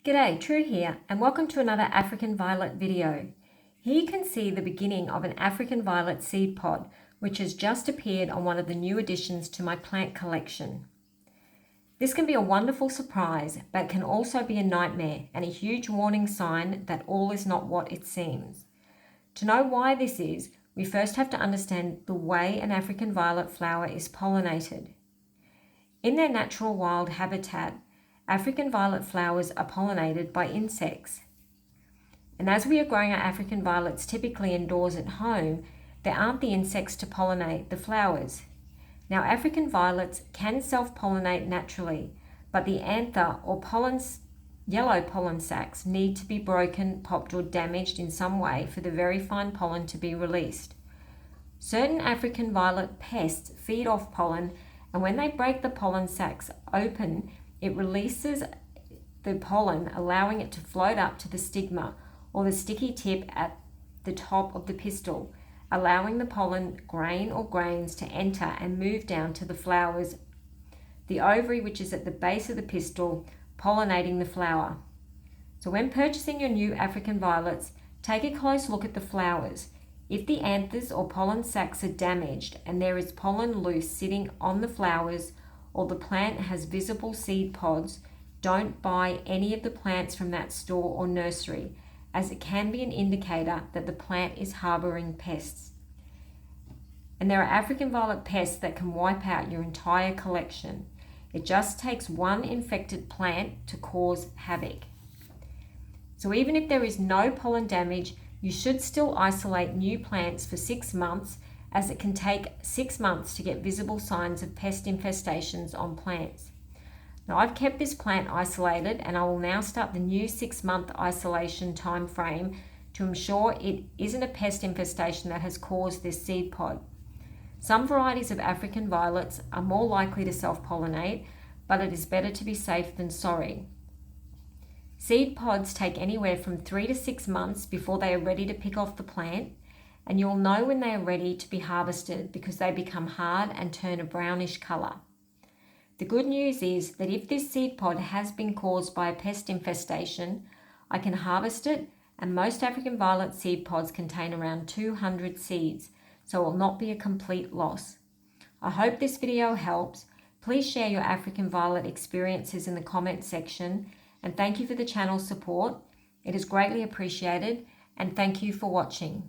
G'day, True here, and welcome to another African violet video. Here you can see the beginning of an African violet seed pod, which has just appeared on one of the new additions to my plant collection. This can be a wonderful surprise, but can also be a nightmare and a huge warning sign that all is not what it seems. To know why this is, we first have to understand the way an African violet flower is pollinated. In their natural wild habitat, African violet flowers are pollinated by insects. And as we are growing our African violets typically indoors at home, there aren't the insects to pollinate the flowers. Now, African violets can self-pollinate naturally, but the anther or yellow pollen sacs need to be broken, popped, or damaged in some way for the very fine pollen to be released. Certain African violet pests feed off pollen, and when they break the pollen sacs open, it releases the pollen, allowing it to float up to the stigma or the sticky tip at the top of the pistil, allowing the pollen grain or grains to enter and move down to the flowers, the ovary, which is at the base of the pistil, pollinating the flower. So when purchasing your new African violets, take a close look at the flowers. If the anthers or pollen sacs are damaged and there is pollen loose sitting on the flowers, or the plant has visible seed pods, don't buy any of the plants from that store or nursery, as it can be an indicator that the plant is harboring pests. And there are African violet pests that can wipe out your entire collection. It just takes one infected plant to cause havoc. So even if there is no pollen damage, you should still isolate new plants for 6 months, as it can take 6 months to get visible signs of pest infestations on plants. Now, I've kept this plant isolated, and I will now start the new 6-month isolation time frame to ensure it isn't a pest infestation that has caused this seed pod. Some varieties of African violets are more likely to self-pollinate, but it is better to be safe than sorry. Seed pods take anywhere from 3 to 6 months before they are ready to pick off the plant, and you'll know when they are ready to be harvested because they become hard and turn a brownish colour. The good news is that if this seed pod has been caused by a pest infestation, I can harvest it, and most African violet seed pods contain around 200 seeds, so it will not be a complete loss. I hope this video helps. Please share your African violet experiences in the comment section, and thank you for the channel's support. It is greatly appreciated, and thank you for watching.